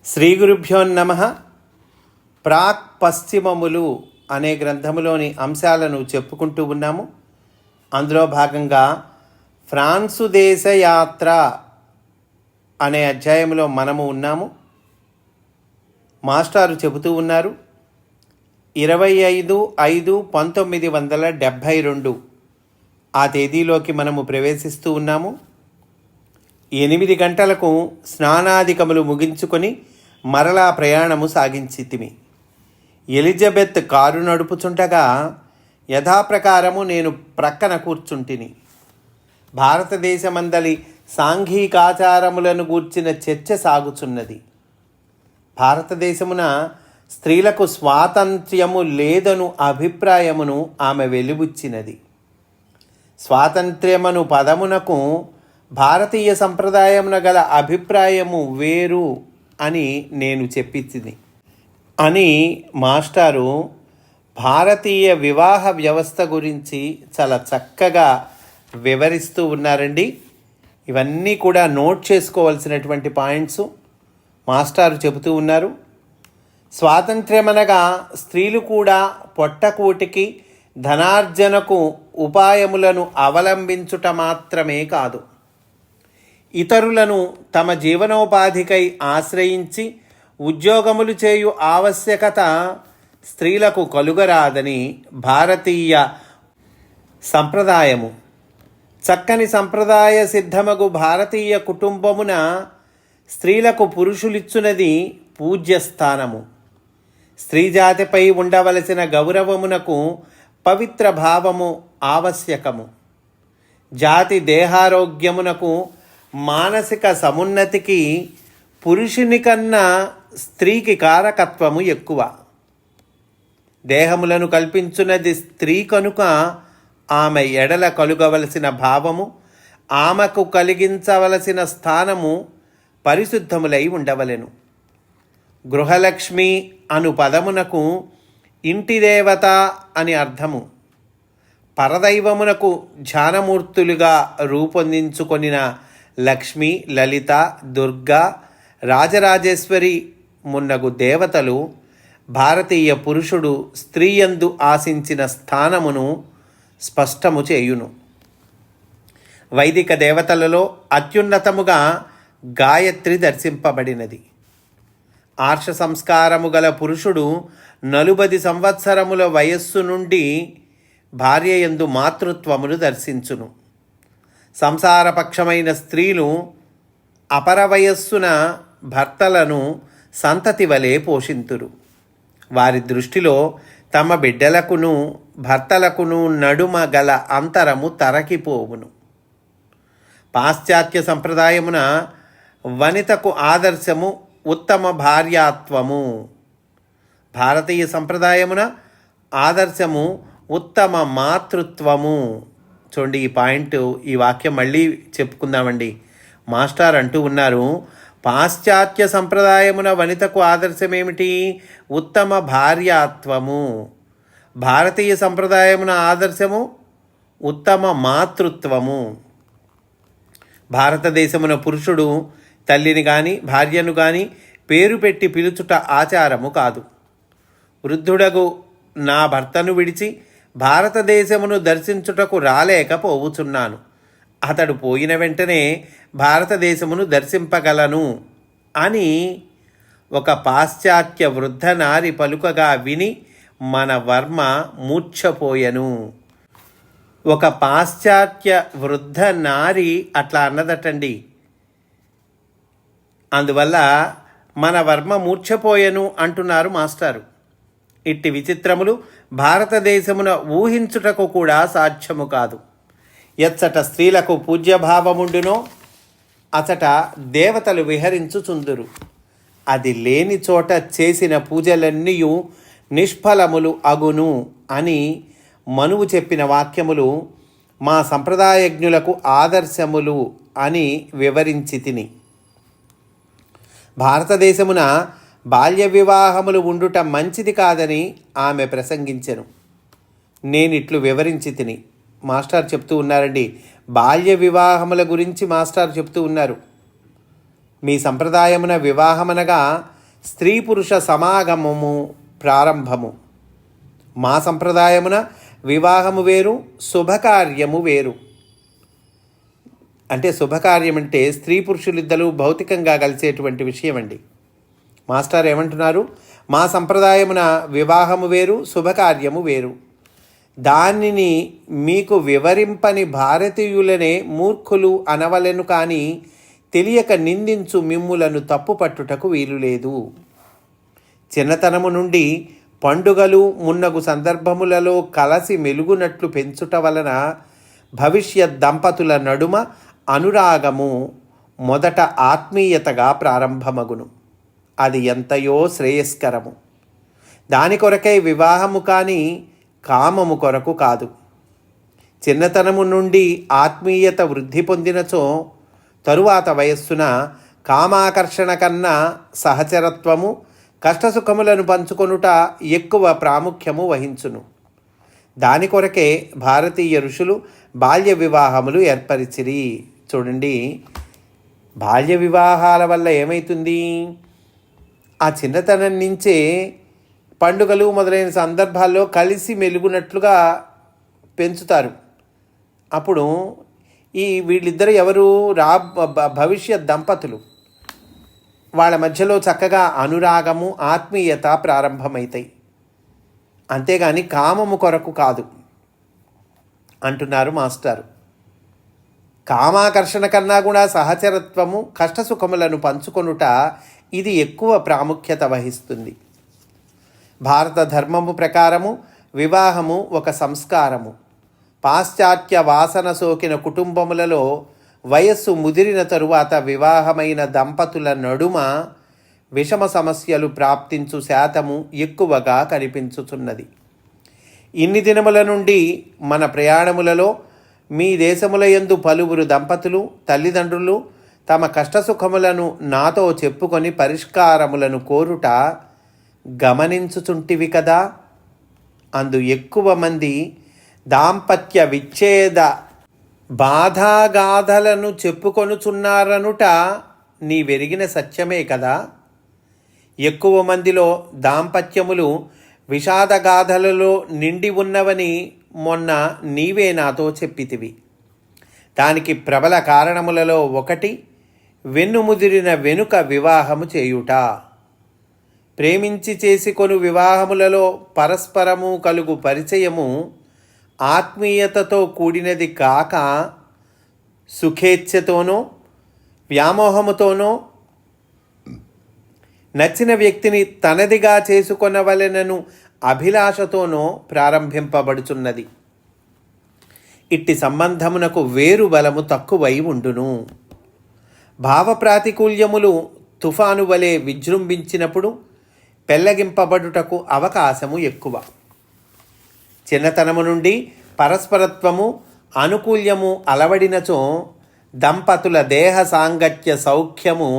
శ్రీ గురుభ్యో నమః. ప్రాక్ పశ్చిమములు అనే గ్రంథములోని అంశాలను చెప్పుకుంటూ ఉన్నాము. అందులో భాగంగా ఫ్రాన్సు దేశ యాత్ర అనే అధ్యాయంలో మనము ఉన్నాము. మాస్టారు చెబుతూ ఉన్నారు 25/5/1972 ఆ తేదీలోకి మనము ప్రవేశిస్తూ ఉన్నాము. 8 గంటలకు స్నానాధికములు ముగించుకొని మరలా ప్రయాణము సాగించితిమి. ఎలిజబెత్ కారు నడుపుచుండగా యథాప్రకారము నేను ప్రక్కన కూర్చుంటిని. భారతదేశమందలి సాంఘికాచారములను గూర్చిన చర్చ సాగుచున్నది. భారతదేశమున స్త్రీలకు స్వాతంత్ర్యము లేదను అభిప్రాయమును ఆమె వెలిబుచ్చినది. స్వాతంత్ర్యమను పదమునకు భారతీయ సంప్రదాయమున గల అభిప్రాయము వేరు అని నేను చెప్పింది అని మాస్టారు భారతీయ వివాహ వ్యవస్థ గురించి చాలా చక్కగా వివరిస్తూ ఉన్నారండి. ఇవన్నీ కూడా నోట్ చేసుకోవాల్సినటువంటి పాయింట్స్ మాస్టారు చెబుతూ ఉన్నారు. స్వాతంత్ర్యమనగా స్త్రీలు కూడా పొట్టకూటికి ధనార్జనకు ఉపాయములను అవలంబించుట మాత్రమే కాదు, ఇతరులను తమ జీవనోపాధికై ఆశ్రయించి ఉద్యోగములు చేయు ఆవశ్యకత స్త్రీలకు కలుగరాదని భారతీయ సంప్రదాయము. చక్కని సంప్రదాయ సిద్ధమగు భారతీయ కుటుంబమున స్త్రీలకు పురుషులిచ్చునది పూజ్యస్థానము. స్త్రీజాతిపై ఉండవలసిన గౌరవమునకు పవిత్ర భావము ఆవశ్యకము. జాతి దేహారోగ్యమునకు మానసిక సమున్నతికి పురుషుని కన్నా స్త్రీకి కారకత్వము ఎక్కువ. దేహములను కల్పించున్నది స్త్రీ కనుక ఆమె ఎడల కలుగవలసిన భావము, ఆమెకు కలిగించవలసిన స్థానము పరిశుద్ధములై ఉండవలెను. గృహలక్ష్మి అను పదమునకు ఇంటి దేవత అని అర్థము. పరదైవమునకు ధ్యానమూర్తులుగా రూపొందించుకొనిన లక్ష్మి, లలిత, దుర్గా, రాజరాజేశ్వరి మున్నగు దేవతలు భారతీయ పురుషుడు స్త్రీయందు ఆశించిన స్థానమును స్పష్టము చేయును. వైదిక దేవతలలో అత్యున్నతముగా గాయత్రి దర్శింపబడినది. ఆర్ష సంస్కారము గల పురుషుడు 40 సంవత్సరముల వయస్సు నుండి భార్యయందు మాతృత్వమును దర్శించును. సంసారపక్షమైన స్త్రీలు అపర వయస్సున భర్తలను సంతతి వలె పోషింతురు. వారి దృష్టిలో తమ బిడ్డలకును భర్తలకును నడుమ గల అంతరము తరకిపోవును. పాశ్చాత్య సంప్రదాయమున వనితకు ఆదర్శము ఉత్తమ భార్యాత్వము. భారతీయ సంప్రదాయమున ఆదర్శము ఉత్తమ మాతృత్వము. చూడండి, ఈ పాయింట్, ఈ వాక్యం మళ్ళీ చెప్పుకుందామండి. మాస్టర్ అంటూ ఉన్నారు, పాశ్చాత్య సంప్రదాయమున వనితకు ఆదర్శమేమిటి? ఉత్తమ భార్యాత్వము. భారతీయ సంప్రదాయమున ఆదర్శము ఉత్తమ మాతృత్వము. భారతదేశమున పురుషుడు తల్లిని కానీ భార్యను కానీ పేరు పెట్టి పిలుచుట ఆచారము కాదు. వృద్ధుడగు నా భర్తను విడిచి భారతదేశమును దర్శించుటకు రాలేకపోవుచున్నాను. అతడు పోయిన వెంటనే భారతదేశమును దర్శింపగలను అని ఒక పాశ్చాత్య వృద్ధ నారి పలుకగా విని మన వర్మ మూర్ఛపోయెను. ఒక పాశ్చాత్య వృద్ధ నారి అట్లా అన్నదటండి. అందువల్ల మన వర్మ మూర్ఛపోయెను అంటున్నారు మాస్టారు. ఇట్టి విచిత్రములు భారతదేశమున ఊహించుటకు కూడా సాధ్యము కాదు. ఎచ్చట స్త్రీలకు పూజ్యభావముండునో అచట దేవతలు విహరించుచుందురు. అది లేని చోట చేసిన పూజలన్నీయు నిష్ఫలములు అగును అని మనువు చెప్పిన వాక్యములు మా సంప్రదాయజ్ఞులకు ఆదర్శములు అని వివరించి తిని. భారతదేశమున బాల్య వివాహములు ఉండుట మంచిది కాదని ఆమె ప్రసంగించెను. నేనిట్లు వివరించి తిని. మాస్టర్ చెప్తూ ఉన్నారండి, బాల్య వివాహముల గురించి మాస్టర్ చెప్తూ ఉన్నారు. మీ సంప్రదాయమున వివాహమనగా స్త్రీ పురుష సమాగమము ప్రారంభము. మా సంప్రదాయమున వివాహము వేరు, శుభకార్యము వేరు. అంటే శుభకార్యం అంటే స్త్రీ పురుషులిద్దరూ భౌతికంగా కలిసేటువంటి విషయం అండి. మాస్టర్ ఏమంటున్నారు? మా సంప్రదాయమున వివాహము వేరు, శుభకార్యము వేరు. దానిని మీకు వివరింపని భారతీయులనే మూర్ఖులు అనవలెను, కానీ తెలియక నిందించు మిమ్ములను తప్పుపట్టుటకు వీలు లేదు. చిన్నతనము నుండి పండుగలు మున్నగు సందర్భములలో కలసి మెలుగునట్లు పెంచుట వలన భవిష్యత్ దంపతుల నడుమ అనురాగము మొదట ఆత్మీయతగా ప్రారంభమగును. అది ఎంతయో శ్రేయస్కరము. దాని కొరకై వివాహము కానీ కామము కొరకు కాదు. చిన్నతనము నుండి ఆత్మీయత వృద్ధి పొందినచో తరువాత వయస్సున కామాకర్షణ కన్నా సహచరత్వము, కష్టసుఖములను పంచుకొనుట ఎక్కువ ప్రాముఖ్యము వహించును. దాని కొరకే భారతీయ ఋషులు బాల్య వివాహములు ఏర్పరిచిరి. చూడండి, బాల్య వివాహాల వల్ల ఏమవుతుంది? ఆ చిన్నతనం నుంచే పండుగలు మొదలైన సందర్భాల్లో కలిసి మెలుగునట్లుగా పెంచుతారు. అప్పుడు వీళ్ళిద్దరు ఎవరు? భవిష్యత్ దంపతులు. వాళ్ళ మధ్యలో చక్కగా అనురాగము, ఆత్మీయత ప్రారంభమవుతాయి. అంతేగాని కామము కొరకు కాదు అంటున్నారు మాస్టారు. కామాకర్షణ కన్నా కూడా సహచరత్వము, కష్టసుఖములను పంచుకొనుట ఇది ఎక్కువ ప్రాముఖ్యత వహిస్తుంది. భారత ధర్మము ప్రకారము వివాహము ఒక సంస్కారము. పాశ్చాత్య వాసన సోకిన కుటుంబములలో వయస్సు ముదిరిన తరువాత వివాహమైన దంపతుల నడుమ విషమ సమస్యలు ప్రాప్తించు శాతము ఎక్కువగా కనిపించుచున్నది. ఇన్ని దినముల నుండి మన ప్రయాణములలో మీ దేశముల యందు పలువురు దంపతులు, తల్లిదండ్రులు తమ కష్టసుఖములను నాతో చెప్పుకొని పరిష్కారములను కోరుట గమనించుచుంటివి కదా. అందు ఎక్కువ మంది దాంపత్య విచ్ఛేద బాధాగాథలను చెప్పుకొనుచున్నారనుట నీ వెరిగిన సత్యమే కదా. ఎక్కువ మందిలో దాంపత్యములు విషాదగాథలలో నిండి ఉన్నవని మొన్న నీవే నాతో చెప్పితివి. దానికి ప్రబల కారణములలో ఒకటి వెన్నుముదిరిన వెనుక వివాహము చేయుట. ప్రేమించి చేసుకొను వివాహములలో పరస్పరము కలుగు పరిచయము ఆత్మీయతతో కూడినది కాక సుఖేచ్ఛతోనో, వ్యామోహముతోనో, నచ్చిన వ్యక్తిని తనదిగా చేసుకొనవలెనను అభిలాషతోనో ప్రారంభింపబడుచున్నది. ఇట్టి సంబంధమునకు వేరు బలము తక్కువై ఉండును. భావప్రాతికూల్యములు తుఫాను వలె విజృంభించినప్పుడు పెళ్లగింపబడుటకు అవకాశము ఎక్కువ. చిన్నతనము నుండి పరస్పరత్వము, అనుకూల్యము అలవడినచో దంపతుల దేహ సాంగత్య సౌఖ్యము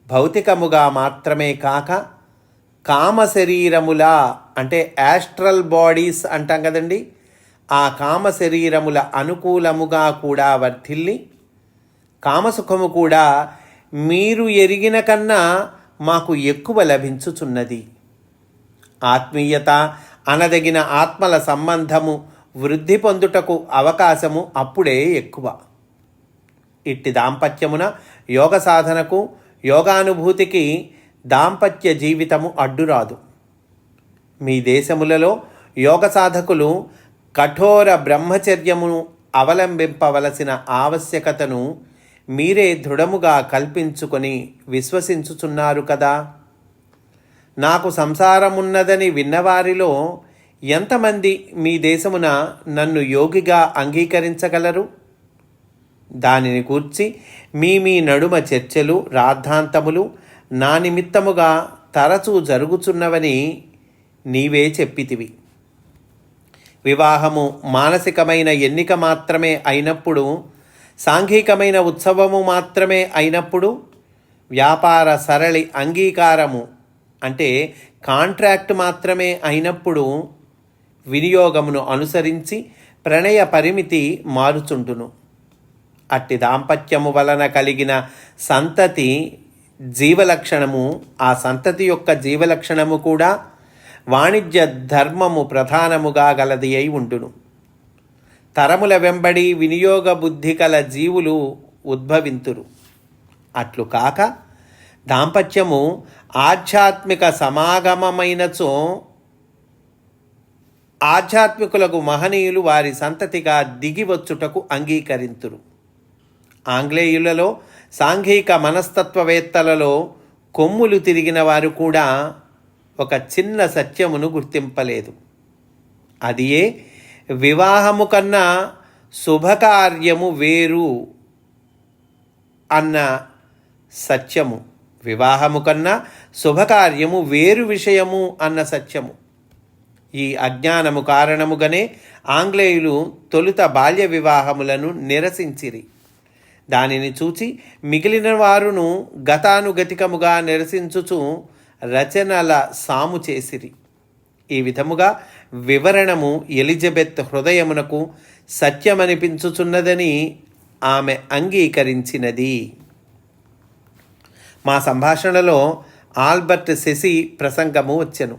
భౌతికముగా మాత్రమే కాక కామ శరీరముల అంటే యాస్ట్రల్ బాడీస్ అంటాం కదండి, ఆ కామ శరీరముల అనుకూలముగా కూడా వర్ధిల్లి కామసుఖము కూడా మీరు ఎరిగిన కన్నా మాకు ఎక్కువ లభించుచున్నది. ఆత్మీయత అనదగిన ఆత్మల సంబంధము వృద్ధి పొందుటకు అవకాశము అప్పుడే ఎక్కువ. ఇట్టి దాంపత్యమున యోగ సాధనకు, యోగానుభూతికి దాంపత్య జీవితము అడ్డురాదు. మీ దేశములలో యోగ సాధకులు కఠోర బ్రహ్మచర్యమును అవలంబింపవలసిన ఆవశ్యకతను మీరే దృఢముగా కల్పించుకొని విశ్వసించుచున్నారు కదా. నాకు సంసారమున్నదని విన్నవారిలో ఎంతమంది మీ దేశమున నన్ను యోగిగా అంగీకరించగలరు? దానిని గూర్చి మీ నడుమ చర్చలు, రాద్ధాంతములు నా నిమిత్తముగా తరచూ జరుగుచున్నవని నీవే చెప్పితివి. వివాహము మానసికమైన ఎన్నిక మాత్రమే అయినప్పుడు, సాంఘికమైన ఉత్సవము మాత్రమే అయినప్పుడు, వ్యాపార సరళి అంగీకారము అంటే కాంట్రాక్ట్ మాత్రమే అయినప్పుడు వినియోగమును అనుసరించి ప్రణయ పరిమితి మారుచుండును. అట్టి దాంపత్యము వలన కలిగిన సంతతి జీవలక్షణము, ఆ సంతతి యొక్క జీవలక్షణము కూడా వాణిజ్య ధర్మము ప్రధానముగా గలది అయి ఉండును. తరముల వెంబడి వినియోగ బుద్ధి కల జీవులు ఉద్భవింతురు. అట్లు కాక దాంపత్యము ఆధ్యాత్మిక సమాగమమైనచో ఆధ్యాత్మికులకు మహనీయులు వారి సంతతిగా దిగివచ్చుటకు అంగీకరింతురు. ఆంగ్లేయులలో సాంఘిక మనస్తత్వవేత్తలలో కొమ్ములు తిరిగిన వారు కూడా ఒక చిన్న సత్యమును గుర్తింపలేదు. అది ఏ వివాహము కన్నా శుభకార్యము వేరు అన్న సత్యము. వివాహము కన్నా శుభకార్యము వేరు విషయము అన్న సత్యము. ఈ అజ్ఞానము కారణముగానే ఆంగ్లేయులు తొలుత బాల్య వివాహములను నిరసించిరి. దానిని చూచి మిగిలిన వారును గతానుగతికముగా నిరసించుచు రచనల సాము చేసిరి. ఈ విధముగా వివరణము ఎలిజబెత్ హృదయమునకు సత్యమనిపించుచున్నదని ఆమె అంగీకరించినది. మా సంభాషణలో ఆల్బర్ట్ సెసి ప్రసంగము వచ్చెను.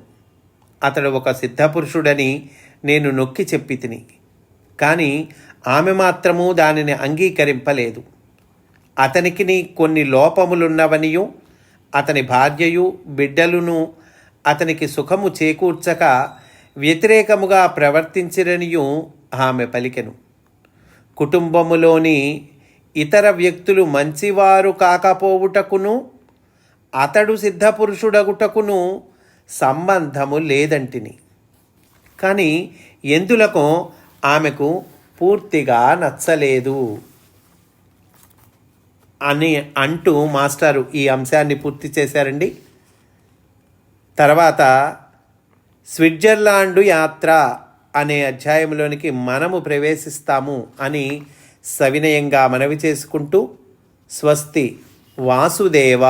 అతడు ఒక సిద్ధపురుషుడని నేను నొక్కి చెప్పి తిని, కానీ ఆమె మాత్రము దానిని అంగీకరింపలేదు. అతనికి కొన్ని లోపములున్నవనియు అతని భార్యయు బిడ్డలును అతనికి సుఖము చేకూర్చక వ్యతిరేకముగా ప్రవర్తించిరనియు ఆమె పలికెను. కుటుంబములోని ఇతర వ్యక్తులు మంచివారు కాకపోవుటకును అతడు సిద్ధపురుషుడగుటకును సంబంధము లేదంటిని. కానీ ఎందులకో ఆమెకు పూర్తిగా నచ్చలేదు అని అంటూ మాస్టారు ఈ అంశాన్ని పూర్తి చేశారండి. తర్వాత స్విట్జర్లాండు యాత్ర అనే అధ్యాయంలోనికి మనము ప్రవేశిస్తాము అని సవినయంగా మనవి చేసుకుంటూ స్వస్తి వాసుదేవ.